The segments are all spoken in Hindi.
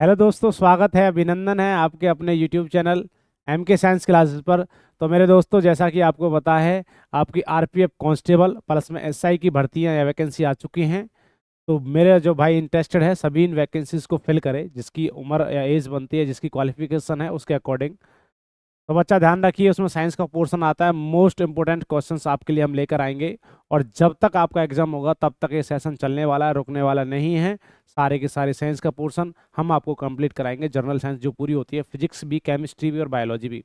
हेलो दोस्तों, स्वागत है, अभिनंदन है आपके अपने यूट्यूब चैनल एम के साइंस क्लासेस पर। तो मेरे दोस्तों, जैसा कि आपको पता है, आपकी आरपीएफ कांस्टेबल प्लस में एसआई की भर्तियां या वैकेंसी आ चुकी हैं। तो मेरे जो भाई इंटरेस्टेड है सभी इन वैकेंसीज को फिल करे, जिसकी उम्र या एज बनती है, जिसकी क्वालिफिकेशन है उसके अकॉर्डिंग। तो बच्चा ध्यान रखिए, उसमें साइंस का पोर्शन आता है। मोस्ट इंपोर्टेंट क्वेश्चंस आपके लिए हम लेकर आएंगे। और जब तक आपका एग्जाम होगा तब तक ये सेशन चलने वाला है, रुकने वाला नहीं है। सारे के सारे साइंस का पोर्शन हम आपको कंप्लीट कराएंगे। जनरल साइंस जो पूरी होती है, फिजिक्स भी, केमिस्ट्री भी और बायोलॉजी भी।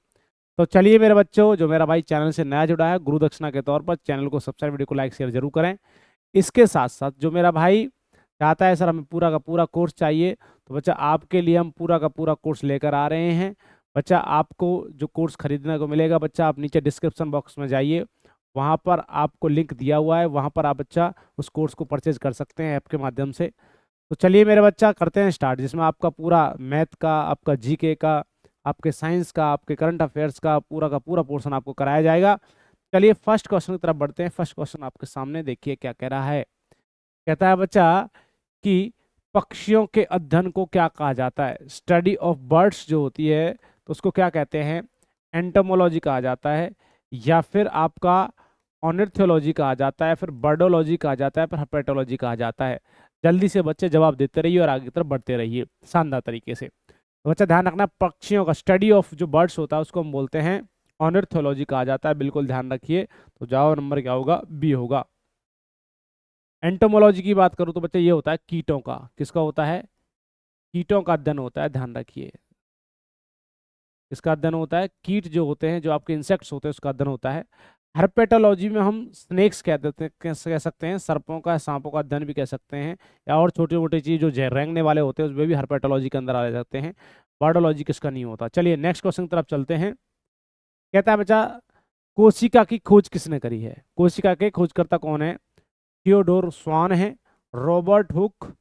तो चलिए मेरे बच्चों, जो मेरा भाई चैनल से नया जुड़ा है, गुरु दक्षिणा के तौर पर चैनल को सब्सक्राइब, वीडियो को लाइक शेयर जरूर करें। इसके साथ साथ जो मेरा भाई चाहता है सर हमें पूरा का पूरा कोर्स चाहिए, तो बच्चा आपके लिए हम पूरा का पूरा कोर्स लेकर आ रहे हैं। बच्चा आपको जो कोर्स खरीदने को मिलेगा, बच्चा आप नीचे डिस्क्रिप्शन बॉक्स में जाइए, वहाँ पर आपको लिंक दिया हुआ है, वहाँ पर आप बच्चा उस कोर्स को परचेज कर सकते हैं ऐप के माध्यम से। तो चलिए मेरे बच्चा करते हैं स्टार्ट, जिसमें आपका पूरा मैथ का, आपका जीके का, आपके साइंस का, आपके करंट अफेयर्स का पूरा पोर्शन आपको कराया जाएगा। चलिए फर्स्ट क्वेश्चन की तरफ बढ़ते हैं। फर्स्ट क्वेश्चन आपके सामने देखिए क्या कह रहा है। कहता है बच्चा कि पक्षियों के अध्ययन को क्या कहा जाता है। स्टडी ऑफ बर्ड्स जो होती है तो उसको क्या कहते हैं, एंटोमोलॉजी कहा जाता है, या फिर आपका ऑर्निथोलॉजी कहा जाता है, फिर बर्डोलॉजी कहा जाता है, फिर हर्पेटोलॉजी कहा जाता है। जल्दी से बच्चे जवाब देते रहिए और आगे की तरफ बढ़ते रहिए शानदार तरीके से। तो बच्चा ध्यान रखना, पक्षियों का स्टडी ऑफ जो बर्ड्स होता है उसको हम बोलते हैं ऑर्निथोलॉजी कहा जाता है। बिल्कुल ध्यान रखिए। तो जवाब नंबर क्या होगा, बी होगा। एंटोमोलॉजी की बात करूं तो बच्चे ये होता है कीटों का, किसका होता है, कीटों का अध्ययन होता है। ध्यान रखिए, इसका अध्ययन होता है, कीट जो होते हैं, जो आपके इंसेक्ट्स होते हैं, उसका अध्ययन होता है। हर्पेटोलॉजी में हम स्नेक्स कह देते हैं, कैसे कह सकते हैं, सर्पों का, सांपों का अध्ययन भी कह सकते हैं, या और छोटी मोटी चीज जो रेंगने वाले होते हैं उसमें भी हर्पेटोलॉजी के अंदर आ जाते हैं। बर्डोलॉजी किसका नहीं होता। चलिए नेक्स्ट क्वेश्चन की तरफ चलते हैं। कहता है बच्चा, कोशिका की खोज किसने करी है। कोशिका के खोजकर्ता कौन है। थियोडोर स्वान है, रॉबर्ट हुक,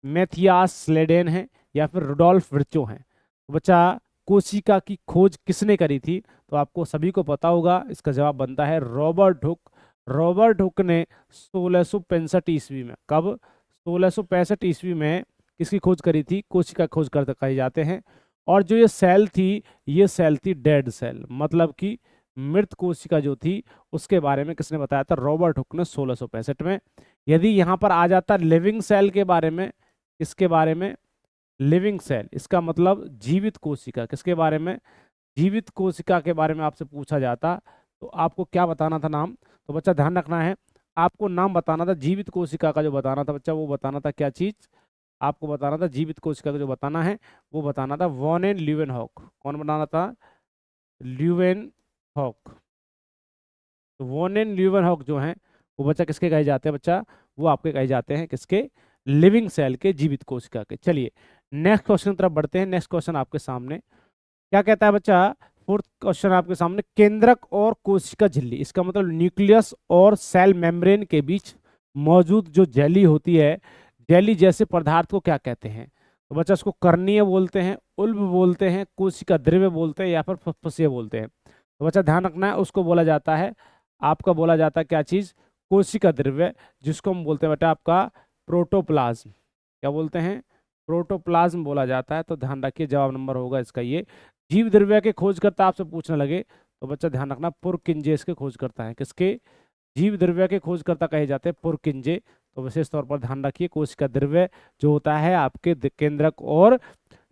मैथियास स्लेडेन है, या फिर रुडोल्फ विर्चो है। तो बच्चा कोशिका की खोज किसने करी थी, तो आपको सभी को पता होगा, इसका जवाब बनता है रॉबर्ट हुक। रॉबर्ट हुक ने 1665 ईस्वी में, कब, 1665 ईस्वी में किसकी खोज करी थी, कोशिका खोज करते कहे जाते हैं। और जो ये सेल थी, ये सेल थी डेड सेल, मतलब कि मृत कोशिका जो थी उसके बारे में किसने बताया था, रॉबर्ट हुक ने 1665 में। यदि यहाँ पर आ जाता लिविंग सेल के बारे में, इसके बारे में, लिविंग सेल इसका मतलब जीवित कोशिका, किसके बारे में, जीवित कोशिका के बारे में आपसे पूछा जाता, तो आपको क्या बताना था नाम। तो बच्चा ध्यान रखना है, आपको नाम बताना था जीवित कोशिका का, जो बताना था बच्चा, वो बताना था क्या चीज, आपको बताना था जीवित कोशिका का जो बताना है, वो बताना था वॉन एंड ल्यूवेनहॉक। कौन बनाना था, ल्यूवेनहॉक। तो वॉन एंड ल्यूवेनहॉक जो है वो बच्चा किसके कहे जाते हैं, बच्चा वो आपके कहे जाते हैं किसके, लिविंग सेल के, जीवित कोशिका के। चलिए नेक्स्ट क्वेश्चन की तरफ बढ़ते हैं। नेक्स्ट क्वेश्चन आपके सामने क्या कहता है बच्चा, फोर्थ क्वेश्चन आपके सामने, केंद्रक और कोशिका झिल्ली, इसका मतलब न्यूक्लियस और सेल मेम्ब्रेन के बीच मौजूद जो जेली होती है, जेली जैसे पदार्थ को क्या कहते हैं। तो बच्चा उसको कर्णीय बोलते हैं, उल्ब बोलते हैं, कोशिका द्रव्य बोलते हैं, या फिर फुफ्फुसीय बोलते हैं। तो बच्चा ध्यान रखना है, उसको बोला जाता है, आपका बोला जाता है क्या चीज, कोशिका द्रव्य, जिसको हम बोलते हैं बेटा आपका प्रोटोप्लाज्म। क्या बोलते हैं, प्रोटोप्लाज्म बोला जाता है। तो ध्यान रखिए, जवाब नंबर होगा इसका ये। जीव द्रव्य के खोजकर्ता आपसे पूछने लगे तो बच्चा ध्यान रखना, पुरकिंजे के खोजकर्ता है, किसके, जीव द्रव्य के खोजकर्ता कहे जाते हैं पुरकिंजे। तो विशेष तौर पर ध्यान रखिए, कोशिका द्रव्य जो होता है आपके केंद्रक और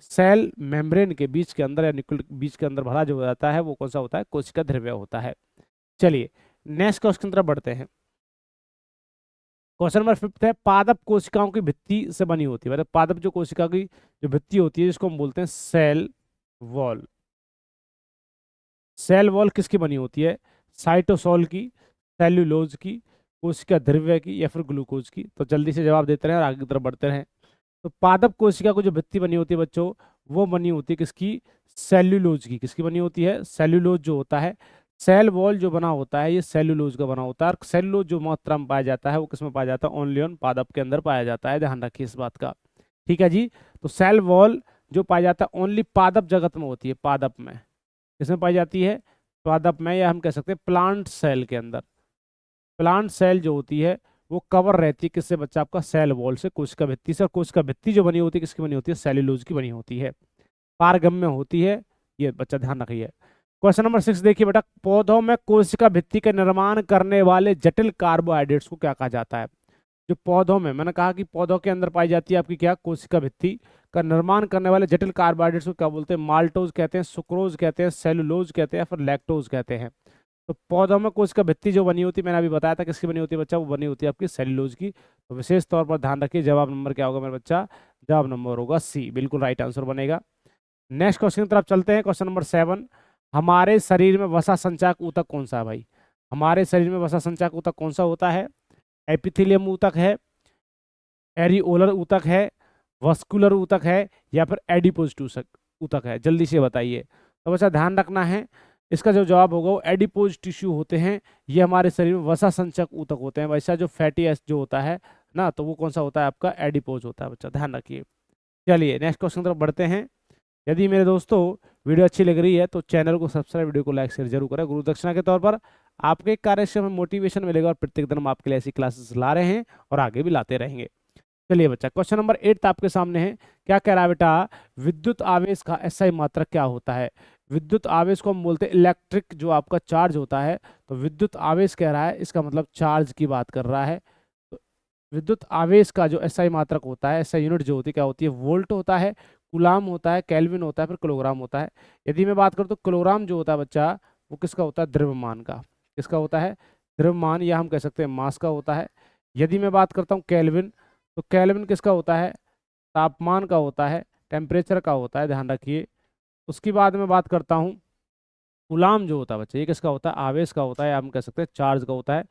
सेल मेम्ब्रेन के बीच के अंदर, या न्यूक्लियस बीच के अंदर भरा जो हो जाता है, वो कौन सा होता है, कोशिका द्रव्य होता है। चलिए नेक्स्ट क्वेश्चन तरफ बढ़ते हैं। क्वेश्चन नंबर 5 है, पादप कोशिकाओं की भित्ति से बनी होती है, मतलब पादप जो कोशिका की जो भित्ति होती है, जिसको हम बोलते हैं सेल वॉल। सेल वॉल किसकी बनी होती है, साइटोसोल की, सेल्यूलोज की, कोशिका द्रव्य की, या फिर ग्लूकोज की। तो जल्दी से जवाब देते रहे और आगे की तरफ बढ़ते रहें। तो पादप कोशिका को जो भित्ति बनी होती है बच्चों, वो बनी होती है किसकी, सेल्यूलोज की। किसकी बनी होती है, सेल्यूलोज जो होता है। सेल वॉल जो बना होता है ये सेल्यूलोज का बना होता है। और सेल्यूलोज जो मात्रा में पाया जाता है वो किसमें पाया जाता है, ओनली ऑन पादप के अंदर पाया जाता है। ध्यान रखिए इस बात का, ठीक है जी। तो सेल वॉल जो पाया जाता है ओनली पादप जगत में होती है, पादप में, किसमें पाई जाती है, पादप में, या हम कह सकते हैं प्लांट सेल के अंदर। प्लांट सेल जो होती है वो कवर रहती है किससे बच्चा, आपका सेल वॉल से, कोशिका भित्ति से। और कोशिका भित्ति जो बनी होती है किसकी बनी होती है, सेल्यूलोज की बनी होती है, पारगम्य होती है। ये बच्चा ध्यान रखिए। क्वेश्चन नंबर 6 देखिए बेटा, पौधों में कोशिका भित्ति का निर्माण करने वाले जटिल कार्बोहाइड्रेट्स को क्या कहा जाता है। जो पौधों में, मैंने कहा कि पौधों के अंदर पाई जाती है आपकी क्या, कोशिका भित्ति का निर्माण करने वाले जटिल कार्बोहाइड्रेट्स को क्या बोलते हैं, माल्टोज कहते हैं, सुक्रोज कहते हैं, सेलुलोज कहते हैं, या फिर लैक्टोज कहते हैं। तो पौधों में कोशिका भित्ति जो बनी होती है, मैंने अभी बताया था किसकी बनी होती है बच्चा, वो बनी होती है आपकी सेलुलोज की। तो विशेष तौर पर ध्यान रखिए, जवाब नंबर क्या होगा मेरे बच्चा, जवाब नंबर होगा सी, बिल्कुल राइट आंसर बनेगा। नेक्स्ट क्वेश्चन की तरफ चलते हैं, क्वेश्चन नंबर 7। हमारे शरीर में वसा संचायक ऊतक कौन सा है भाई, हमारे शरीर में वसा संचायक ऊतक कौन सा होता है, एपिथेलियम ऊतक है, एरिओलर ऊतक है, वस्कुलर ऊतक है, या फिर एडिपोज ऊतक है, जल्दी से बताइए। तो बच्चा ध्यान रखना है, इसका जो जवाब होगा वो एडिपोज टिश्यू होते हैं, ये हमारे शरीर में वसा संचयक ऊतक होते हैं। वैसा जो फैटी एसिड जो होता है ना, तो वो कौन सा होता है आपका, एडिपोज होता है बच्चा, ध्यान रखिए। चलिए नेक्स्ट क्वेश्चन की तरफ बढ़ते हैं। यदि मेरे दोस्तों वीडियो अच्छी लग रही है तो चैनल को सब्सक्राइब, वीडियो को लाइक शेयर जरूर करें। गुरु दक्षिणा के तौर पर आपके कार्य से हमें मोटिवेशन मिलेगा और प्रत्येक दिन हम आपके लिए ऐसी क्लासेस ला रहे हैं और आगे भी लाते रहेंगे। चलिए बच्चा, क्वेश्चन नंबर 8 आपके सामने है। क्या कह रहा है बेटा, विद्युत आवेश का एसआई मात्रक क्या होता है। विद्युत आवेश को हम बोलते हैं इलेक्ट्रिक, जो आपका चार्ज होता है। तो विद्युत आवेश कह रहा है, इसका मतलब चार्ज की बात कर रहा है। तो विद्युत आवेश का जो एसआई मात्रक होता है, एसआई यूनिट जो होती है क्या होती है, वोल्ट होता है, कूलाम होता है, केल्विन होता है, फिर किलोग्राम होता है। यदि मैं बात करूँ तो किलोग्राम जो होता है बच्चा, वो किसका होता है, द्रव्यमान का। किसका होता है, द्रव्यमान, या हम कह सकते हैं मास का होता है। यदि मैं बात करता हूँ केल्विन, तो केल्विन किसका होता है, तापमान का होता है, टेम्परेचर का होता है, ध्यान रखिए। उसके बाद में बात करता हूँ कूलाम जो होता है बच्चे, ये किसका होता है, आवेश का होता है, या हम कह सकते हैं चार्ज का होता है।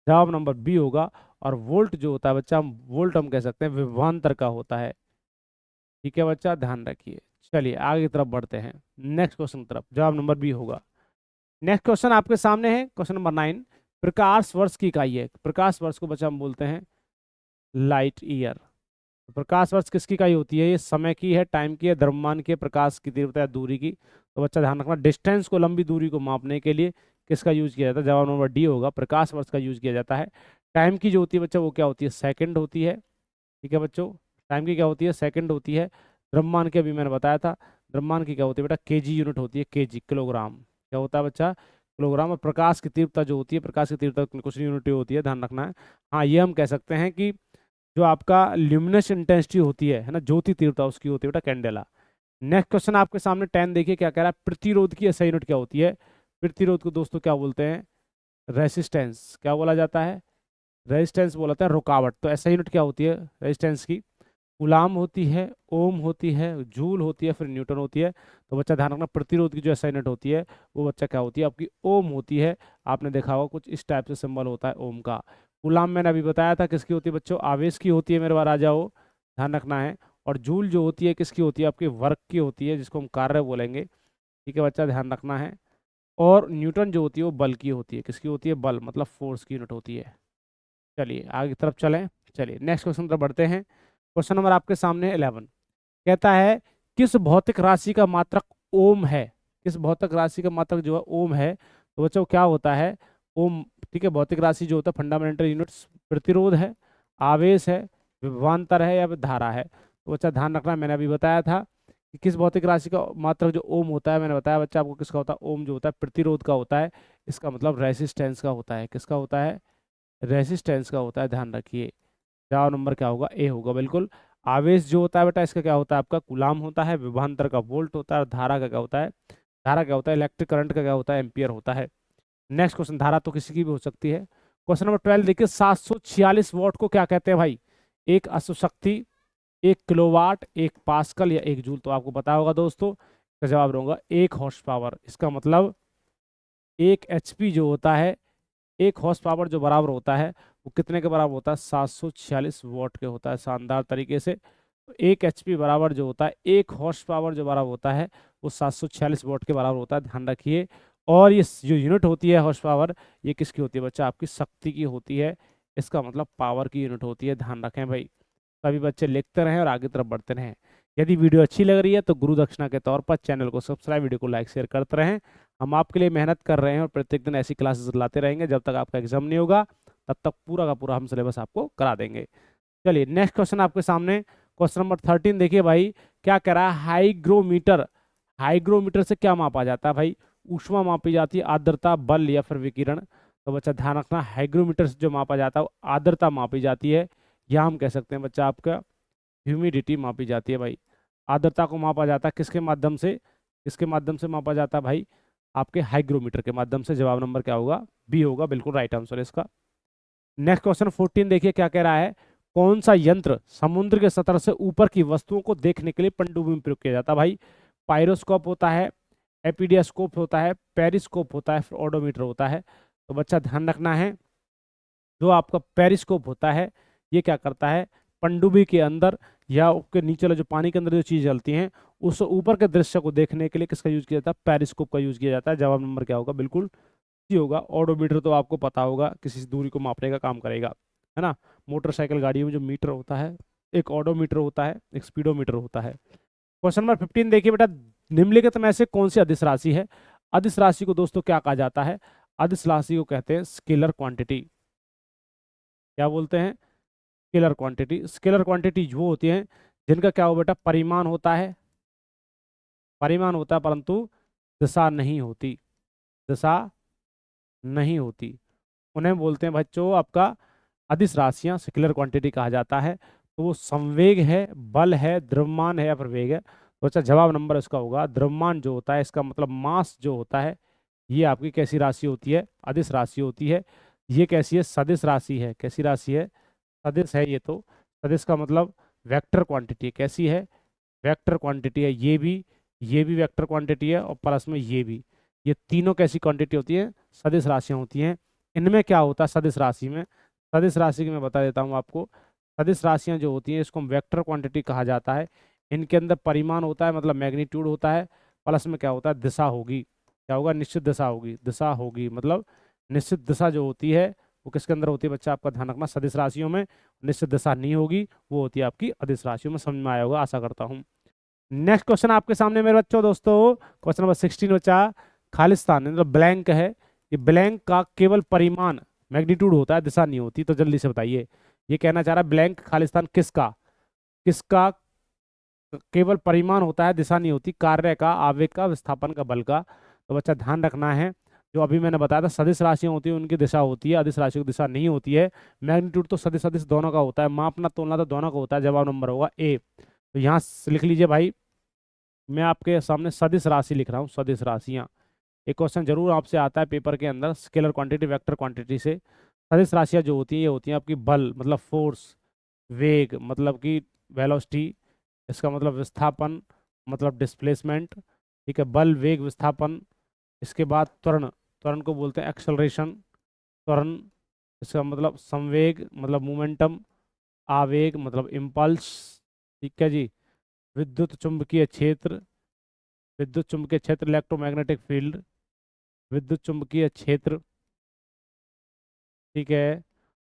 जवाब नंबर बी होगा। और वोल्ट जो होता है बच्चा, वोल्ट हम कह सकते हैं विभवांतर का होता है। ठीक है बच्चा, ध्यान रखिए। चलिए आगे की तरफ बढ़ते हैं, नेक्स्ट क्वेश्चन की तरफ, जवाब नंबर बी होगा। नेक्स्ट क्वेश्चन आपके सामने है, क्वेश्चन नंबर 9। प्रकाश वर्ष की इकाई है, प्रकाश वर्ष को बच्चा हम बोलते हैं लाइट ईयर। प्रकाश वर्ष किसकी इकाई होती है, ये समय की है, टाइम की है, द्रव्यमान की है, प्रकाश की तीव्रता या दूरी की। तो बच्चा ध्यान रखना, डिस्टेंस को, लंबी दूरी को मापने के लिए किसका यूज किया जाता है, जवाब नंबर डी होगा, प्रकाश वर्ष का यूज किया जाता है। टाइम की जो होती है बच्चा, वो क्या होती है, सेकंड होती है। ठीक है बच्चों, टाइम की क्या होती है, सेकंड होती है। द्रव्यमान की अभी मैंने बताया था, द्रव्यमान की क्या होती है बेटा, केजी यूनिट होती है, केजी, किलोग्राम। क्या होता है बच्चा, किलोग्राम। और प्रकाश की तीव्रता जो होती है, प्रकाश की तीव्रता कुछ यूनिट होती है, ध्यान रखना है। हाँ, ये हम कह सकते हैं कि जो आपका ल्यूमिनस इंटेंसिटी होती है ना, ज्योति तीव्रता, उसकी होती है बेटा कैंडेला। नेक्स्ट क्वेश्चन आपके सामने 10 देखिए, क्या कह रहा है, प्रतिरोध की एसआई यूनिट क्या होती है। प्रतिरोध को दोस्तों क्या बोलते हैं, रेसिस्टेंस। क्या बोला जाता है, रेजिस्टेंस बोला जाता है, रुकावट। तो एसआई यूनिट क्या होती है रेजिस्टेंस की, कूलाम होती है, ओम होती है, जूल होती है, फिर न्यूटन होती है। तो बच्चा ध्यान रखना, प्रतिरोध की जो एसआई यूनिट होती है वो बच्चा क्या होती है आपकी, ओम होती है। आपने देखा होगा कुछ इस टाइप से सिंबल होता है ओम का। कूलाम मैंने अभी बताया था किसकी होती है बच्चों, आवेश की होती है, मेरे बार आ जाओ, ध्यान रखना है। और जूल जो होती है किसकी होती है आपकी, वर्क की होती है, जिसको हम कार्य बोलेंगे। ठीक है बच्चा, ध्यान रखना है। और न्यूटन जो होती है वो बल की होती है, किसकी होती है, बल मतलब फोर्स की यूनिट होती है। चलिए आगे की तरफ चलें। चलिए नेक्स्ट क्वेश्चन तरफ बढ़ते हैं। क्वेश्चन नंबर आपके सामने 11 कहता है, किस भौतिक राशि का मात्रक ओम है। किस भौतिक राशि का मात्रक जो है ओम है। तो बच्चों क्या होता है ओम। ठीक है, भौतिक राशि जो होता है, फंडामेंटल यूनिट्स, प्रतिरोध है, आवेश है, विभवांतर है, या फिर धारा है। तो बच्चा ध्यान रखना, मैंने अभी बताया था कि किस भौतिक राशि का मात्रक जो ओम होता है। मैंने बताया बच्चा आपको किसका होता है, ओम जो होता है प्रतिरोध का होता है। इसका मतलब रेसिस्टेंस का होता है। किसका होता है, रेसिस्टेंस का होता है, ध्यान रखिए। जवाब नंबर क्या होगा, ए होगा बिल्कुल। आवेश जो होता है बेटा, इसका क्या होता है आपका, कूलाम होता है, विभवांतर का वोल्ट होता है, और धारा का क्या होता है, धारा क्या होता है, इलेक्ट्रिक करंट का क्या होता है, एम्पियर होता है। नेक्स्ट क्वेश्चन, धारा तो किसी की भी हो सकती है। क्वेश्चन नंबर 12 देखिए, 746 वॉट को क्या कहते हैं भाई, एक अश्वशक्ति, एक किलोवाट, एक पास्कल, या एक जूल। तो आपको पता होगा दोस्तों, इसका जवाब होगा एक हॉर्स पावर। इसका मतलब एक एचपी जो होता है, एक हॉर्स पावर जो बराबर होता है वो कितने के बराबर होता है, 746 वॉट के होता है, शानदार तरीके से। तो एक एचपी बराबर जो होता है, एक हॉर्स पावर जो बराबर होता है वो 746 वॉट के बराबर होता है, ध्यान रखिए। और ये जो यूनिट होती है हॉर्स पावर, ये किसकी होती है बच्चा, आपकी शक्ति की होती है। इसका मतलब पावर की यूनिट होती है, ध्यान रखें भाई। सभी बच्चे लिखते रहें और आगे तरफ बढ़ते रहें। यदि वीडियो अच्छी लग रही है तो गुरु दक्षिणा के तौर पर चैनल को सब्सक्राइब, वीडियो को लाइक शेयर करते रहें। हम आपके लिए मेहनत कर रहे हैं और प्रत्येक दिन ऐसी क्लासेस लाते रहेंगे जब तक आपका एग्जाम नहीं होगा, तब तक पूरा का पूरा हम सिलेबस आपको करा देंगे। चलिए नेक्स्ट क्वेश्चन आपके सामने, क्वेश्चन नंबर 13 देखिए भाई, क्या कह रहा है, हाईग्रोमीटर। हाईग्रोमीटर से क्या मापा जाता है भाई, ऊष्मा मापी जाती है, आर्द्रता, बल या फिर विकिरण। तो बच्चा ध्यान रखना, हाईग्रोमीटर से जो मापा जाता है वो आर्द्रता मापी जाती है, या हम कह सकते हैं बच्चा आपका ह्यूमिडिटी मापी जाती है भाई। आर्द्रता को मापा जाता है किसके माध्यम से, किसके माध्यम से मापा जाता है भाई, आपके हाईग्रोमीटर के माध्यम से। जवाब नंबर क्या होगा, बी होगा, बिल्कुल राइट आंसर इसका। नेक्स्ट क्वेश्चन 14 देखिए, क्या कह रहा है, कौन सा यंत्र समुद्र के सतह से ऊपर की वस्तुओं को देखने के लिए पनडुब्बी में प्रयोग किया जाता है भाई। पायरोस्कोप होता है, एपीडियास्कोप होता है, पेरिस्कोप होता है, फिर ओडोमीटर होता है। तो बच्चा ध्यान रखना है, जो आपका पेरिस्कोप होता है ये क्या करता है, पनडुब्बी के अंदर या उसके नीचे वाले जो पानी के अंदर जो चीज चलती हैं उस ऊपर के दृश्य को देखने के लिए किसका यूज किया जाता है, पेरिस्कोप का यूज किया जाता है। जवाब नंबर क्या होगा, बिल्कुल सी होगा। ओडोमीटर तो आपको पता होगा, किसी दूरी को मापने का काम करेगा, है ना। मोटरसाइकिल गाड़ियों में जो मीटर होता है, एक ओडोमीटर होता है, एक स्पीडोमीटर होता है। क्वेश्चन नंबर 15 देखिए बेटा, निम्नलिखित में से कौन सी अदिश राशि है। अदिश राशि को दोस्तों क्या कहा जाता है, अदिश राशि को कहते हैं स्केलर क्वांटिटी। क्या बोलते हैं, स्केलर क्वांटिटी। स्केलर क्वांटिटी वो होती हैं जिनका क्या हो बेटा, परिमाण होता है, परिमाण होता है परंतु दिशा नहीं होती, दिशा नहीं होती, उन्हें बोलते हैं बच्चों आपका अदिश राशियां, स्केलर क्वांटिटी कहा जाता है। तो वो संवेग है, बल है, द्रव्यमान है या फिर वेग है। तो अच्छा जवाब नंबर इसका होगा द्रव्यमान जो होता है, इसका मतलब मास जो होता है, ये आपकी कैसी राशि होती है, अदिश राशि होती है। ये कैसी है, सदिश राशि है। कैसी राशि है, सदिश है ये तो। सदिश का मतलब वेक्टर क्वांटिटी, कैसी है, वेक्टर क्वांटिटी है। ये भी वेक्टर क्वांटिटी है और प्लस में ये तीनों कैसी क्वांटिटी होती है, सदिश राशियां होती हैं। इनमें क्या होता है सदिश राशि में, सदिश राशि की मैं बता देता हूँ आपको। सदिश राशियां जो होती हैं इसको वेक्टर क्वांटिटी कहा जाता है। इनके अंदर परिमाण होता है, मतलब मैग्नीट्यूड होता है, प्लस में क्या होता है, दिशा होगी। क्या होगा, निश्चित दिशा होगी, दिशा होगी मतलब निश्चित दिशा जो होती है वो किसके अंदर होती है बच्चा, आपका ध्यान रखना, सदिश राशियों में। निश्चित दिशा नहीं होगी, वो होती है आपकी अदिश राशियों में। समझ में आया होगा आशा करता हूँ। नेक्स्ट क्वेश्चन आपके सामने मेरे बच्चों, दोस्तों क्वेश्चन नंबर 16 बच्चा, खालिस्तान मतलब ब्लैंक है, ये ब्लैंक का केवल परिमाण मैग्नीट्यूड होता है, दिशा नहीं होती। तो जल्दी से बताइए, ये कहना चाह रहा है ब्लैंक खालिस्तान किसका, किसका केवल परिमाण होता है, दिशा नहीं होती, कार्य का, आवेग का, विस्थापन का, बल का। तो बच्चा ध्यान रखना है, जो अभी मैंने बताया था सदिश राशियां होती है उनकी दिशा होती है, अदिश राशियों की दिशा नहीं होती है। मैग्नीट्यूड तो सदिश सदिश दोनों का होता है, मापना तोलना तो दोनों का होता है। जवाब नंबर होगा ए। तो यहाँ लिख लीजिए भाई, मैं आपके सामने सदिश राशि लिख रहा हूँ, सदिश राशियाँ। एक क्वेश्चन जरूर आपसे आता है पेपर के अंदर, स्केलर क्वांटिटी वेक्टर क्वांटिटी से। सदिश राशियाँ जो होती हैं ये होती हैं आपकी बल मतलब फोर्स, वेग मतलब कि वेलोसिटी, इसका मतलब विस्थापन मतलब डिस्प्लेसमेंट, ठीक है, बल वेग विस्थापन। इसके बाद त्वरण, त्वरण को बोलते हैं एक्सेलरेशन, त्वरण, इसका मतलब संवेग मतलब मोमेंटम, आवेग मतलब इम्पल्स, ठीक है जी। विद्युत चुंबकीय क्षेत्र, विद्युत चुंबकीय क्षेत्र इलेक्ट्रोमैग्नेटिक फील्ड, विद्युत चुंबकीय क्षेत्र, ठीक है।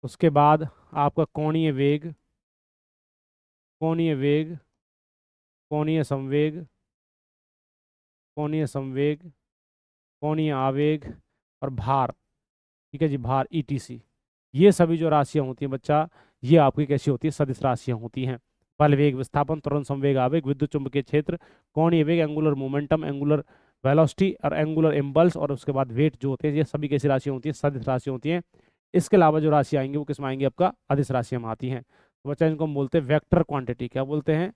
उसके बाद आपका कोणीय वेग, कोणीय वेग, कोणीय संवेग, कोणीय संवेग, कोणीय आवेग और भार, ठीक है जी, भार ईटीसी। ये सभी जो राशियां होती हैं बच्चा, ये आपकी कैसी होती है, सदिश राशियां होती हैं। बल वेग विस्थापन त्वरण संवेग आवेग विद्युत चुंबकीय क्षेत्र कोणीय वेग एंगुलर मोमेंटम एंगुलर वेलोसिटी और एंगुलर इम्पल्स और उसके बाद वेट जो होते हैं, ये सभी कैसी राशियां होती हैं, सदिश राशियां होती हैं। इसके अलावा जो राशि आएंगी वो किस में आएंगी, आपका अदिश राशियां में आती हैं। तो बच्चा इनको हम बोलते हैं वेक्टर क्वांटिटी। क्या बोलते हैं,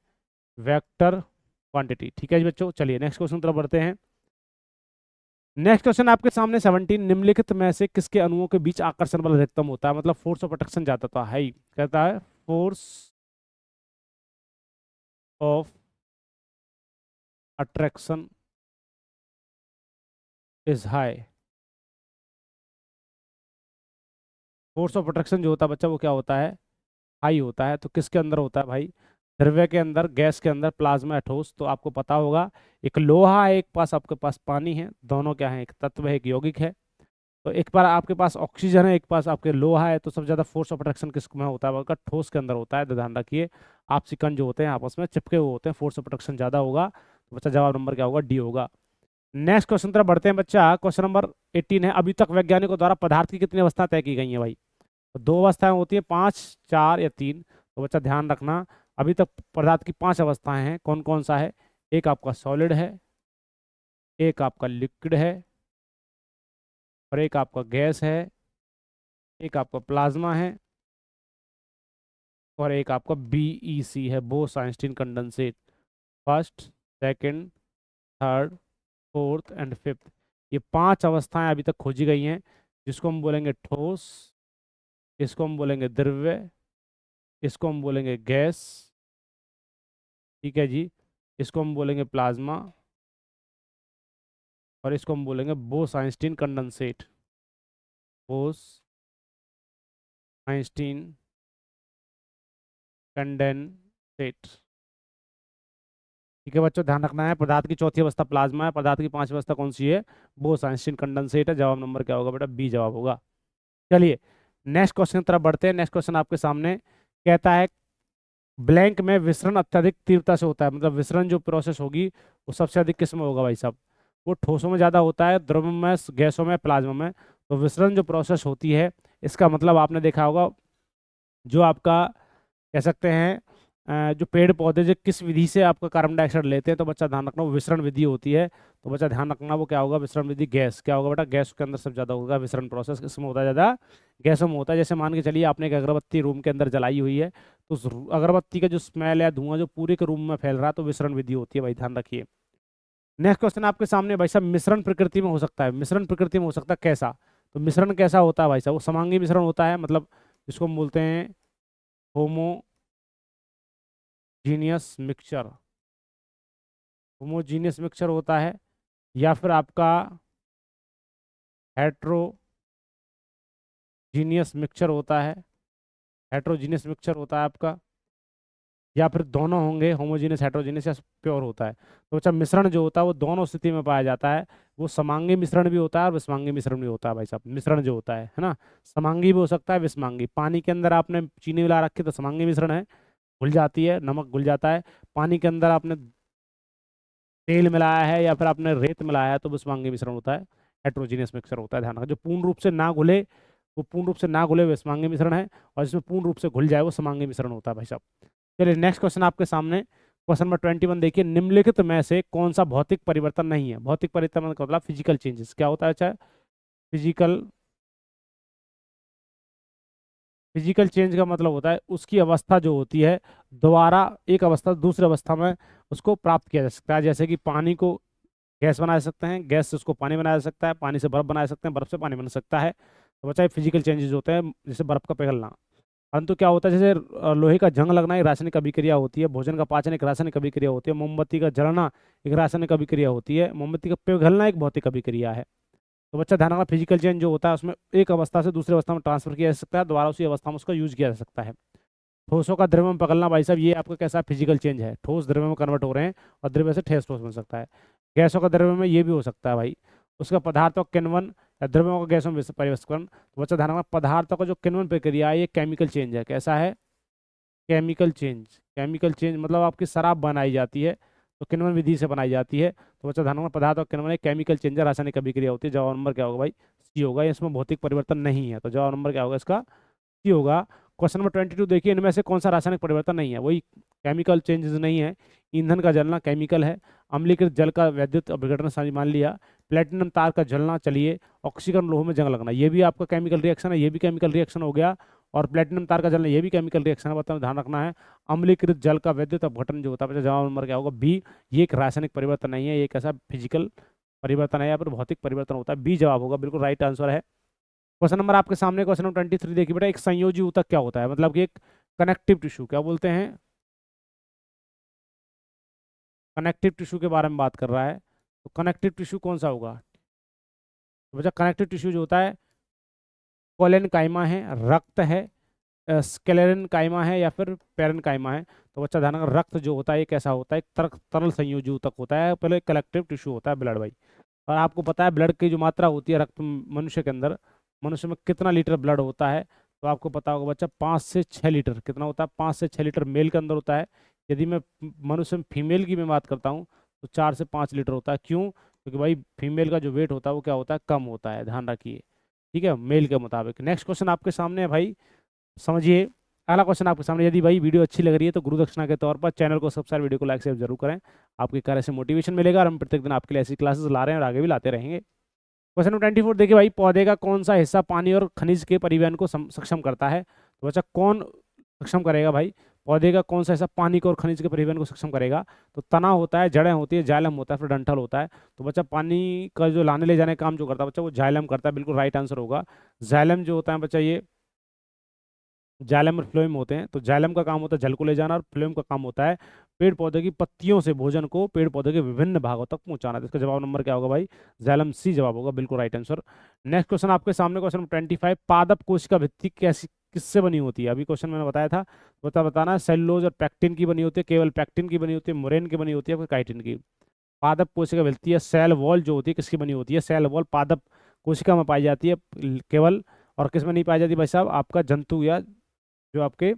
वेक्टर क्वांटिटी, ठीक है जी बच्चों। चलिए नेक्स्ट क्वेश्चन तरफ बढ़ते हैं। नेक्स्ट क्वेश्चन आपके सामने 17, निम्नलिखित में से किसके अणुओं के बीच आकर्षण बल अधिकतम होता है, मतलब फोर्स ऑफ अट्रैक्शन ज्यादा था, हाई, कहता है force of attraction is high. Force of attraction जो होता है बच्चा वो क्या होता है, हाई होता है। तो किसके अंदर होता है भाई, द्रव्य के अंदर, गैस के अंदर, प्लाज्मा या ठोस। तो आपको पता होगा, एक लोहा है, एक पास आपके पास पानी है, दोनों क्या है, एक तत्व है, एक यौगिक है। तो एक बार आपके पास ऑक्सीजन है, एक पास आपके लोहा है, तो सबसे ज्यादा फोर्स ऑफ अट्रैक्शन किस में होता है, आपका ठोस के अंदर होता है। तो ध्यान रखिए, आपसी कण जो होते हैं आपस में चिपके हुए होते हैं, फोर्स ऑफ अट्रैक्शन ज्यादा होगा। तो बच्चा जवाब नंबर क्या होगा, डी होगा। नेक्स्ट क्वेश्चन तरफ बढ़ते हैं बच्चा, क्वेश्चन नंबर 18 है, अभी तक वैज्ञानिकों द्वारा पदार्थ की कितनी अवस्था तय की गई है भाई। तो दो अवस्थाएं होती है, 5, 4 या 3। तो बच्चा ध्यान रखना, अभी तक पदार्थ की 5 अवस्थाएं हैं। कौन कौन सा है? एक आपका सॉलिड है, एक आपका लिक्विड है, और एक आपका गैस है, एक आपका प्लाज्मा है, और एक आपका बीईसी है, Bose Einstein condensate. First, second, third, fourth and fifth, ये 5 अवस्थाएं अभी तक खोजी गई हैं, जिसको हम बोलेंगे ठोस, इसको हम बोलेंगे द्रव्य, इसको हम बोलेंगे गैस, ठीक है जी, इसको हम बोलेंगे प्लाज्मा, और इसको हम बोलेंगे Bose Einstein condensate. Bose Einstein condensate. ठीक है बच्चों, ध्यान रखना है, पदार्थ की चौथी अवस्था प्लाज्मा है, पदार्थ की 5वीं अवस्था कौन सी है? बोस आइंस्टीन कंडेंसेट है। जवाब नंबर क्या होगा बेटा? बी जवाब होगा। चलिए नेक्स्ट क्वेश्चन की तरफ बढ़ते हैं। नेक्स्ट क्वेश्चन आपके सामने कहता है, ब्लैंक में विसरण अत्यधिक तीव्रता से होता है, मतलब विसरण जो प्रोसेस होगी वो सबसे अधिक किस में होगा भाई साहब? वो ठोसों में ज़्यादा होता है, द्रव्यों में, गैसों में, प्लाज्मा में। तो विसरण जो प्रोसेस होती है, इसका मतलब आपने देखा होगा, जो आपका कह सकते हैं जो पेड़ पौधे जो किस विधि से आपका कार्बन डाइऑक्साइड लेते हैं, तो बच्चा ध्यान रखना वो विसरण विधि होती है। तो बच्चा ध्यान रखना वो क्या होगा? विसरण विधि गैस। क्या होगा बेटा? गैस के अंदर सबसे ज़्यादा होगा विसरण प्रोसेस, किसमें होता है ज़्यादा? गैसों में होता है। जैसे मान के चलिए आपने एक अगरबत्ती रूम के अंदर जलाई हुई है, तो उस अगरबत्ती का जो स्मेल है, धुआं जो पूरे के रूम में फैल रहा है, तो विसरण विधि होती है भाई, ध्यान रखिए। नेक्स्ट क्वेश्चन आपके सामने भाई साहब, मिश्रण प्रकृति में हो सकता है। मिश्रण प्रकृति में हो सकता है कैसा? तो मिश्रण कैसा होता है भाई साहब? वो समांगी मिश्रण होता है, मतलब जिसको हम बोलते हैं होमोजीनियस मिक्सचर। होमोजीनियस मिक्सचर होता है, या फिर आपका हेट्रोजीनियस मिक्सचर होता है। हेट्रोजीनियस मिक्सचर होता है आपका, या फिर दोनों होंगे, होमोजीनियस, हेट्रोजीनियस, या प्योर होता है। तो अच्छा, मिश्रण जो होता है वो दोनों स्थिति में पाया जाता है। वो समांगी मिश्रण भी होता है और विषमांगी मिश्रण भी होता है भाई साहब। मिश्रण जो होता है ना, समांगी भी हो सकता है, विषमांगी। पानी के अंदर आपने चीनी मिला रखी तो समांगी मिश्रण है, घुल जाती है, नमक घुल जाता है। पानी के अंदर आपने तेल मिलाया है या फिर आपने रेत मिलाया है, तो विषमांगी मिश्रण होता है, हेट्रोजीनियस मिक्सचर होता है। ध्यान रखना, जो पूर्ण रूप से ना घुले, वो पूर्ण रूप से ना घुले विषमांगी मिश्रण है, और जिसमें पूर्ण रूप से घुल जाए वो समांगी मिश्रण होता है भाई साहब। चलिए नेक्स्ट क्वेश्चन आपके सामने, क्वेश्चन नंबर 21 देखिए, निम्नलिखित में से कौन सा भौतिक परिवर्तन नहीं है? भौतिक परिवर्तन का मतलब फिजिकल चेंजेस क्या होता है? अच्छा, फिजिकल फिजिकल चेंज का मतलब होता है उसकी अवस्था जो होती है, दोबारा एक अवस्था से दूसरी अवस्था में उसको प्राप्त किया जा सकता है। जैसे कि पानी को गैस बना सकते हैं, गैस से उसको पानी बनाया जा सकता है, पानी से बर्फ बना सकते हैं, बर्फ से पानी बन सकता है। तो बच्चा फिजिकल चेंजेस होते हैं, जैसे बर्फ का पिघलना। परंतु क्या होता है, जैसे लोहे का जंग लगना एक रासायनिक अभिक्रिया होती है, भोजन का पाचन एक रासायनिक अभिक्रिया होती है, मोमबत्ती का जलना एक रासायनिक अभिक्रिया होती है, मोमबत्ती का पिघलना एक भौतिक अभिक्रिया है। तो बच्चा ध्यान रखना, फिजिकल चेंज जो होता है उसमें एक अवस्था से दूसरी अवस्था में ट्रांसफर किया जा सकता है, दोबारा उसी अवस्था में उसका यूज किया जा सकता है। ठोसों का द्रव्य में पगलना भाई साहब, ये आपका कैसा फिजिकल चेंज है? ठोस द्रव्य में कन्वर्ट हो रहे हैं, और द्रव्य से ठोस ठोस बन सकता है। गैसों का द्रव्य में ये भी हो सकता है भाई, उसका पदार्थों का किण्वन या द्रव्यों का गैसों में परिवर्तन। तो बच्चा ध्यान रखना, पदार्थों का जो किण्वन प्रक्रिया है ये केमिकल चेंज है। कैसा है? Chemical change. केमिकल चेंज मतलब आपकी शराब बनाई जाती है तो किण्वन विधि से बनाई जाती है। तो बच्चा ध्यान रखना, पदार्थ और किण्वन एक केमिकल चेंज है, रासायनिक अभिक्रिया होती है। जवाब नंबर क्या होगा भाई? सी होगा। इसमें भौतिक परिवर्तन नहीं है, तो जवाब नंबर क्या होगा इसका? सी होगा। क्वेश्चन नंबर 22 देखिए, इनमें से कौन सा रासायनिक परिवर्तन नहीं है? वही केमिकल चेंजेस नहीं है। ईंधन का जलना केमिकल है, अम्लीकृत जल का वैद्युत अपघटन मान लिया, प्लेटिनम तार का जलना, चलिए, ऑक्सीकरण लोह में जंग लगना, ये भी आपका केमिकल रिएक्शन है, ये भी केमिकल रिएक्शन हो गया। और प्लेटिनम तार का जलना ये भी केमिकल रिएक्शन है, बताना ध्यान रखना है। अम्लीकृत जल का वैद्युत अपघटन जो होता है, जवाब नंबर क्या होगा? बी। ये एक रासायनिक परिवर्तन नहीं है, ये एक ऐसा फिजिकल परिवर्तन है या फिर भौतिक परिवर्तन होता है। बी जवाब होगा, बिल्कुल राइट आंसर है। क्वेश्चन नंबर आपके सामने, क्वेश्चन नंबर 23 देखिए बेटा, एक संयोजी ऊतक क्या होता है? मतलब कि एक कनेक्टिव टिश्यू क्या बोलते हैं? कनेक्टिव टिश्यू के बारे में बात कर रहा है, तो कनेक्टिव टिश्यू कौन सा होगा? तो बच्चा कनेक्टिव टिश्यू जो होता है, कोलेन काइमा है, रक्त है, स्क्लेरन काइमा है, या फिर पेरन काइमा है। तो बच्चा ध्यान रखना, रक्त जो होता है ये कैसा होता है? एक तरल संयोजी ऊतक होता है, पहले कलेक्टिव टिश्यू होता है ब्लड भाई। और आपको पता है ब्लड की जो मात्रा होती है रक्त मनुष्य के अंदर, मनुष्य में कितना लीटर ब्लड होता है? तो आपको पता होगा बच्चा, 5 से 6 लीटर। कितना होता है? 5 से 6 लीटर मेल के अंदर होता है। यदि मैं मनुष्य में फीमेल की मैं बात करता हूँ, तो 4 से 5 लीटर होता है। क्यों? क्योंकि भाई फीमेल का जो वेट होता है वो क्या होता है? कम होता है, ध्यान रखिए। ठीक है, मेल के मुताबिक। नेक्स्ट क्वेश्चन आपके सामने है भाई, समझिए। अगला क्वेश्चन आपके सामने, यदि भाई वीडियो अच्छी लग रही है तो गुरु दक्षिणा के तौर पर चैनल को सब्सक्राइब, वीडियो को लाइक शेयर जरूर करें। आपके कार्य से मोटिवेशन मिलेगा और हम प्रत्येक दिन आपके लिए ऐसी क्लासेस ला रहे हैं और आगे भी लाते रहेंगे। क्वेश्चन नंबर 24 देखिए भाई, पौधे का कौन सा हिस्सा पानी और खनिज के परिवहन को सक्षम करता है? तो बच्चा कौन सक्षम करेगा भाई? पौधे का कौन सा हिस्सा पानी को और खनिज के परिवहन को सक्षम करेगा? तो तना होता है, जड़ें होती है, जाइलम होता है, फिर डंठल होता है। तो बच्चा पानी का जो लाने ले जाने का काम जो करता है बच्चा, वो जाइलम करता है, बिल्कुल राइट आंसर होगा। जाइलम जो होता है बच्चा, ये जाइलम और फ्लोएम होते हैं। तो जाइलम का काम होता है जल को ले जाना, और फ्लोएम का काम होता है पेड़ पौधे की पत्तियों से भोजन को पेड़ पौधे के विभिन्न भागों तक पहुंचाना। तो इसका जवाब नंबर क्या होगा भाई? जाइलम सी जवाब होगा, बिल्कुल राइट आंसर। नेक्स्ट क्वेश्चन आपके सामने, क्वेश्चन नंबर 25, पादप कोशिका भित्ति कैसी किससे बनी होती है? अभी क्वेश्चन मैंने बताया था, बताना सेलुलोज और पैक्टिन की बनी होती है, केवल पैक्टिन की बनी होती है, मुरेन की बनी होती है, फिर काइटिन की। पादप कोशिका भित्ति है, सेल वॉल जो होती है किसकी बनी होती है? सेल वॉल पादप कोशिका में पाई जाती है केवल, और किस में नहीं पाई जाती भाई साहब? आपका जंतु या जो आपके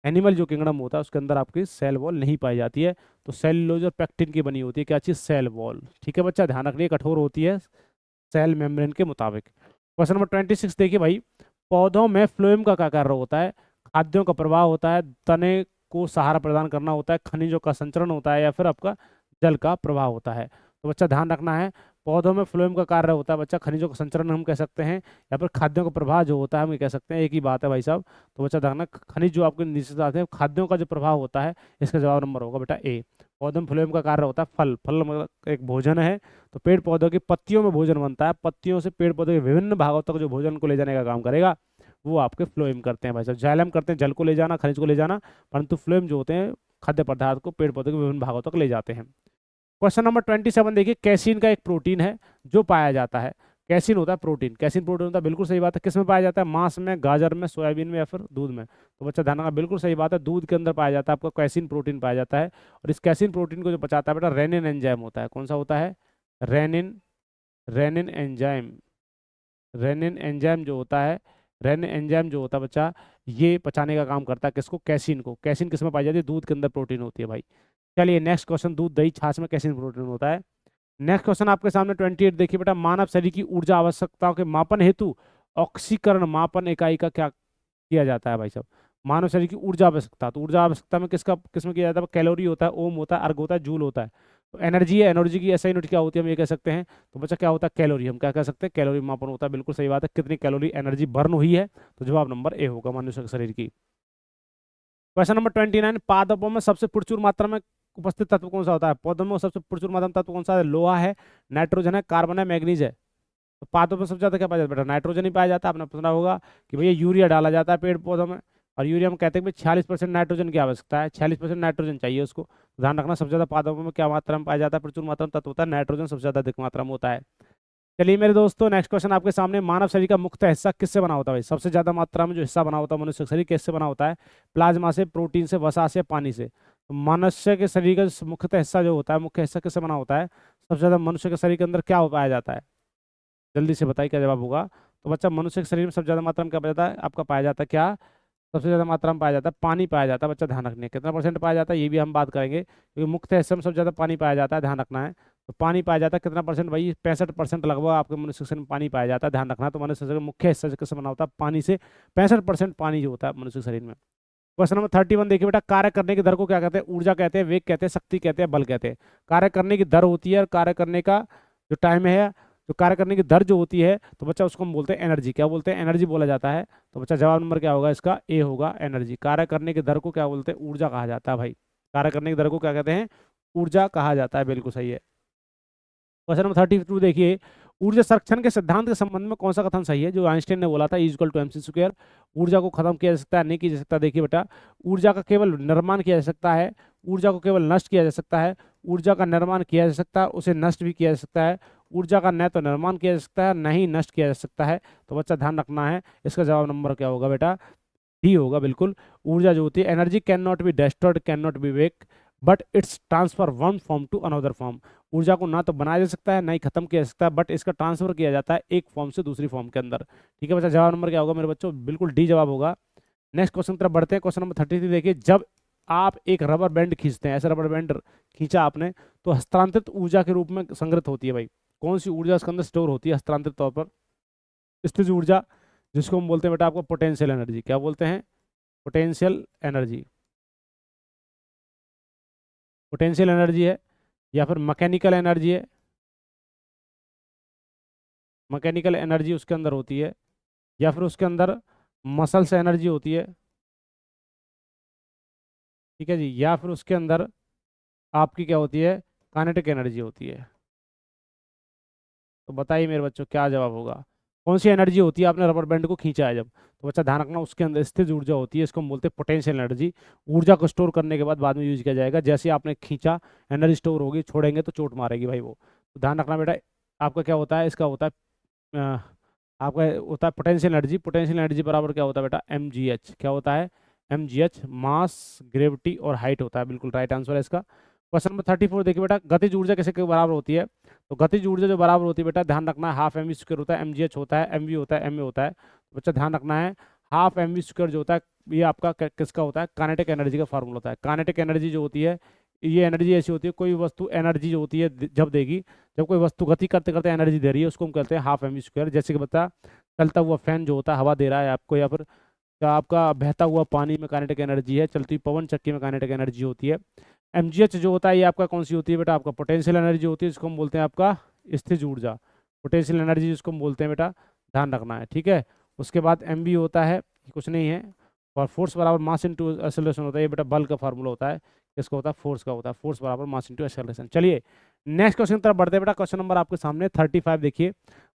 एनिमल जो किंगडम होता है उसके अंदर आपकी सेल वॉल नहीं पाई जाती है। तो सेलुलोज और पैक्टिन की बनी होती है क्या चीज़? Cell wall. ठीक है बच्चा, ध्यान रखिए, कठोर होती है सेल मेम्ब्रेन के मुताबिक। क्वेश्चन नंबर 26 देखिए भाई, पौधों में फ्लोएम का क्या कार्य होता है? खाद्यों का प्रवाह होता है, तने को सहारा प्रदान करना होता है, खनिजों का संचरण होता है, या फिर आपका जल का प्रवाह होता है? तो बच्चा ध्यान रखना है, पौधों में फ्लोएम का कार्य होता है बच्चा, खनिजों का संचरण हम कह सकते हैं, या फिर खाद्यों का प्रवाह जो होता है हम ये कह सकते हैं, एक ही बात है भाई साहब। तो बच्चा ध्यान रखना, खनिज जो आपके नीचे आते हैं, खाद्यों का जो प्रभाव होता है, इसका जवाब नंबर होगा बेटा ए। पौधों में फ्लोएम का कार्य होता है फल, फल मतलब एक भोजन है। तो पेड़ पौधों की पत्तियों में भोजन बनता है, पत्तियों से पेड़ पौधे के विभिन्न भागों तक जो भोजन को ले जाने का काम करेगा वो आपके फ्लोएम करते हैं भाई साहब। जाइलम करते हैं जल को ले जाना, खनिज को ले जाना, परंतु फ्लोएम जो होते हैं खाद्य पदार्थ को पेड़ पौधे के विभिन्न भागों तक ले जाते हैं। क्वेश्चन नंबर 27 देखिए, कैसीन का एक प्रोटीन है जो पाया जाता है। कैसीन होता है प्रोटीन, कैसीन प्रोटीन होता है, बिल्कुल सही बात है। किस में पाया जाता है? मांस में, गाजर में, सोयाबीन में, या फिर दूध में? तो बच्चा ध्यान रखना, बिल्कुल सही बात है, दूध के अंदर पाया जाता है आपका कैसीन प्रोटीन पाया जाता है। और इस कैसीन प्रोटीन को जो पचाता है बेटा रेनिन एंजाइम होता है। कौन सा होता है? Rennin, rennin enzyme. Rennin enzyme जो होता है, रेनिन एंजाइम जो होता है बच्चा, ये पचाने का काम करता है किसको? कैसीन को। कैसीन किस में पाई जाती है? दूध के अंदर प्रोटीन होती है भाई। चलिए नेक्स्ट क्वेश्चन, दूध दही छाछ में कैसीन प्रोटीन होता है? नेक्स्ट क्वेश्चन आपके सामने 28 देखिए बेटा, मानव शरीर की ऊर्जा आवश्यकताओं के मापन हेतु ऑक्सीकरण मापन इकाई का क्या किया जाता है भाई साहब? मानव शरीर की ऊर्जा आवश्यकता, तो ऊर्जा आवश्यकता में किसमें किया जाता है? कैलोरी होता है, ओम होता है, अर्ग होता है, जूल होता है। तो एनर्जी है, एनर्जी की ऐसा यूनिट क्या होती है हम ये कह सकते हैं? तो बच्चा क्या होता है? कैलोरी। हम क्या कह सकते हैं? कैलोरी मापन होता है, बिल्कुल सही बात है। कितनी कैलोरी एनर्जी बर्न हुई है? तो जवाब नंबर ए होगा, मनुष्य के शरीर की। क्वेश्चन नंबर 29, पादपों में सबसे प्रचुर मात्रा में उपस्थित तत्व कौन सा होता है? पौधों में सबसे प्रचुर मात्रा में तत्व कौन सा है? लोहा है, नाइट्रोजन है, कार्बन है, मैग्नीज है। तो पादपों में सबसे ज्यादा क्या पाया जाता है बेटा? नाइट्रोजन ही पाया जाता है। आपने सुना होगा कि भैया यूरिया डाला जाता है पेड़ पौधों में, और यूरिया में कहते हैं कि 46% नाइट्रोजन की आवश्यकता है, 46% नाइट्रोजन चाहिए उसको। ध्यान रखना, सबसे ज्यादा पादपों में क्या मात्रा में पाया जाता है? प्रचुर मात्रा में तत्व होता है नाइट्रोजन, सबसे ज्यादा अधिक मात्रा में होता है। चलिए मेरे दोस्तों, नेक्स्ट क्वेश्चन आपके सामने, मानव शरीर का मुख्य हिस्सा किससे बना होता है भाई? सबसे ज्यादा मात्रा में जो हिस्सा बना होता है मनुष्य शरीर किससे बना होता है? प्लाज्मा से, प्रोटीन से, वसा से, पानी से? तो मनुष्य के शरीर का मुख्यतः हिस्सा जो होता है, मुख्य हिस्सा किससे बना होता है? सबसे ज्यादा मनुष्य के शरीर के अंदर क्या पाया जाता है? जल्दी से बताइए क्या जवाब होगा? तो बच्चा मनुष्य के शरीर में सबसे ज्यादा मात्रा में क्या पाया जाता है? आपका पाया जाता है क्या? सबसे ज्यादा मात्रा में पाया जाता है पानी पाया जाता है बच्चा, ध्यान रखना है। कितना परसेंट पाया जाता है ये भी हम बात करेंगे, क्योंकि मुख्य हिस्से में सबसे ज्यादा पानी पाया जाता है, ध्यान रखना है। तो पानी पाया जाता है कितना परसेंट भाई? 65% लगभग आपके मनुष्य शरीर में पानी पाया जाता है, ध्यान रखना। तो मनुष्य शरीर का मुख्य हिस्सा किससे बना होता है? पानी से। 65% पानी जो होता है मनुष्य शरीर में। क्वेश्चन नंबर 31 देखिए बेटा, कार्य करने की दर को क्या कहते हैं? ऊर्जा कहते हैं, वेग कहते हैं, शक्ति कहते हैं, बल कहते हैं? कार्य करने की दर होती है, और कार्य करने का जो टाइम है, जो कार्य करने की दर जो होती है, तो बच्चा उसको हम बोलते हैं एनर्जी। क्या बोलते हैं? एनर्जी बोला जाता है। तो बच्चा जवाब नंबर क्या होगा इसका? ए होगा, एनर्जी। कार्य करने की दर को क्या बोलते हैं? ऊर्जा कहा जाता है भाई। कार्य करने की दर को क्या कहते हैं? ऊर्जा कहा जाता है, बिल्कुल सही है। क्वेश्चन नंबर 32 देखिए, ऊर्जा संरक्षण के सिद्धांत के संबंध में कौन सा कथन सही है? जो आइंस्टाइन ने बोला था, E=mc²। ऊर्जा को खत्म किया जा सकता है, नहीं किया जा सकता? देखिए बेटा, ऊर्जा का केवल निर्माण किया जा सकता है, ऊर्जा को केवल नष्ट किया जा सकता है, ऊर्जा का निर्माण किया जा सकता है, उसे नष्ट भी किया जा सकता है। ऊर्जा का न तो निर्माण किया जा सकता है, न ही नष्ट किया जा सकता है। तो बच्चा ध्यान रखना है, इसका जवाब नंबर क्या होगा बेटा? डी होगा, बिल्कुल। ऊर्जा जो होती है, energy can not be destroyed, can not be wake, but it's transfer one form to another form. ऊर्जा को ना तो बनाया जा सकता है, ना ही खत्म किया जा सकता है, बट इसका ट्रांसफर किया जाता है एक फॉर्म से दूसरी फॉर्म के अंदर। ठीक है बच्चा, जवाब नंबर क्या होगा मेरे बच्चों? बिल्कुल डी जवाब होगा। नेक्स्ट क्वेश्चन तरफ बढ़ते हैं। क्वेश्चन नंबर 33 देखिए, जब आप एक रबर बैंड खींचते हैं, ऐसा रबर बैंड खींचा आपने, तो हस्तांतरित ऊर्जा के रूप में संग्रहित होती है भाई। कौन सी ऊर्जा इसके अंदर स्टोर होती है हस्तांतरित तौर पर? स्थितिज ऊर्जा, जिसको हम बोलते हैं बेटा आपको पोटेंशियल एनर्जी। क्या बोलते हैं? Potential energy. पोटेंशियल एनर्जी है, या फिर मैकेनिकल एनर्जी है। मैकेनिकल एनर्जी उसके अंदर होती है, या फिर उसके अंदर मसल्स एनर्जी होती है, ठीक है जी, या फिर उसके अंदर आपकी क्या होती है? काइनेटिक एनर्जी होती है। तो बताइए मेरे बच्चों क्या जवाब होगा? कौन सी एनर्जी होती है? आपने रबर बैंड को खींचा है जब, तो बच्चा ध्यान रखना उसके अंदर स्थिर ऊर्जा होती है, इसको हम बोलते हैं पोटेंशियल एनर्जी। ऊर्जा को स्टोर करने के बाद में यूज किया जाएगा। जैसे आपने खींचा, एनर्जी स्टोर होगी, छोड़ेंगे तो चोट मारेगी भाई वो। तो ध्यान रखना बेटा, आपका क्या होता है? इसका होता है आपका होता है पोटेंशियल एनर्जी। पोटेंशियल एनर्जी बराबर क्या होता है बेटा? mgh। क्या होता है? mgh। मास, ग्रेविटी और हाइट होता है। बिल्कुल राइट आंसर है इसका। क्वेश्चन नंबर 34 देखिए बेटा, गतिज ऊर्जा किसे के बराबर होती है? तो गतिज ऊर्जा जो बराबर होती है बेटा, ध्यान रखना, हाफ एम वी स्क्वायर होता है, mgh होता है, mv होता है, ma होता है। तो बच्चा ध्यान रखना है, हाफ एम वी स्क्वायर जो होता है, ये आपका किसका होता है? काइनेटिक एनर्जी का फॉर्मूला होता है। काइनेटिक एनर्जी जो होती है, ये एनर्जी ऐसी होती है, कोई वस्तु एनर्जी जो होती है जब देगी, जब कोई वस्तु गति करते करते एनर्जी दे रही है, उसको हम कहते हैं हाफ एम वी स्क्वायर। जैसे कि बता, चलता हुआ फैन जो होता है, हवा दे रहा है आपको, या फिर क्या आपका बहता हुआ पानी में काइनेटिक एनर्जी है, चलती हुई पवन चक्की में काइनेटिक एनर्जी होती है। mgh जो होता है, ये आपका कौन सी होती है बेटा? आपका पोटेंशियल एनर्जी होती है, जिसको हम बोलते हैं आपका स्थिज ऊर्जा। पोटेंशियल एनर्जी जिसको हम बोलते हैं बेटा, ध्यान रखना है, ठीक है। उसके बाद mv होता है, कुछ नहीं है, और फोर्स बराबर मास इंटू एक्सेलरेशन होता है। ये बेटा बल का फार्मूला होता है, किसका होता है? फोर्स का होता है। फोर्स बराबर मास इंटू एक्सेलरेशन। चलिए नेक्स्ट क्वेश्चन की तरफ बढ़ते हैं बेटा। क्वेश्चन नंबर आपके सामने 35 देखिए,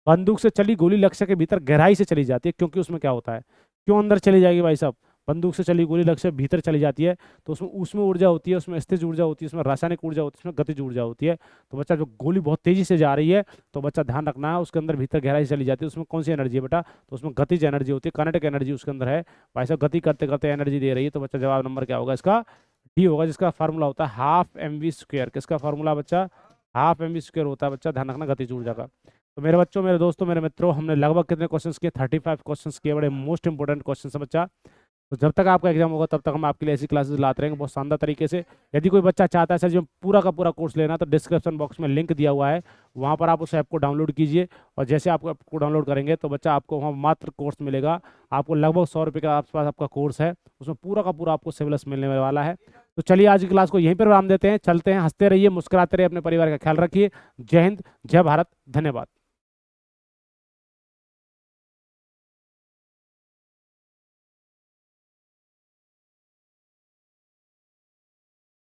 बंदूक से चली गोली लक्ष्य के भीतर गहराई से चली जाती है, क्योंकि उसमें क्या होता है? क्यों अंदर चली जाएगी भाई साहब? बंदूक से चली गोली लक्ष्य भीतर चली जाती है, तो उसमें उसमें ऊर्जा होती है, उसमें स्थिज ऊर्जा होती है, उसमें रासायनिक ऊर्जा होती है, उसमें गतिज ऊर्जा होती है। तो बच्चा जो गोली बहुत तेजी से जा रही है, तो बच्चा ध्यान रखना है, उसके अंदर भीतर गहराई से चली जाती है, उसमें कौन सी एनर्जी है बेटा? तो उसमें गतिज एनर्जी होती है, काइनेटिक एनर्जी उसके अंदर है। भाई साहब गति करते करते एनर्जी दे रही है, तो बच्चा जवाब नंबर क्या होगा इसका? डी होगा, जिसका फार्मूला होता है हाफ एम वी स्क्वायर। किसका फार्मूला बच्चा? हाफ एम वी स्क्वायर होता है बच्चा, ध्यान रखना, गतिज ऊर्जा का। तो मेरे बच्चों, मेरे दोस्तों, मेरे मित्रों, हमने लगभग कितने क्वेश्चंस किए? 35 क्वेश्चंस किए। बड़े मोस्ट इंपोर्टेंट क्वेश्चन है बच्चा। तो जब तक आपका एग्जाम होगा तब तक हम आपके लिए ऐसी क्लासेस लाते रहेंगे बहुत शानदार तरीके से। यदि कोई बच्चा चाहता है सर जो पूरा का पूरा कोर्स लेना, तो डिस्क्रिप्शन बॉक्स में लिंक दिया हुआ है, वहाँ पर आप उस ऐप को डाउनलोड कीजिए। और जैसे आप ऐप को डाउनलोड करेंगे, तो बच्चा आपको वहाँ मात्र कोर्स मिलेगा। आपको लगभग 100 रुपये के आसपास आपका कोर्स है, उसमें पूरा का पूरा आपको सिलेबस मिलने वाला है। तो चलिए आज की क्लास को यहीं पर विराम देते हैं, चलते हैं, हंसते रहिए, मुस्कुराते रहिए, अपने परिवार का ख्याल रखिए। जय हिंद, जय भारत, धन्यवाद।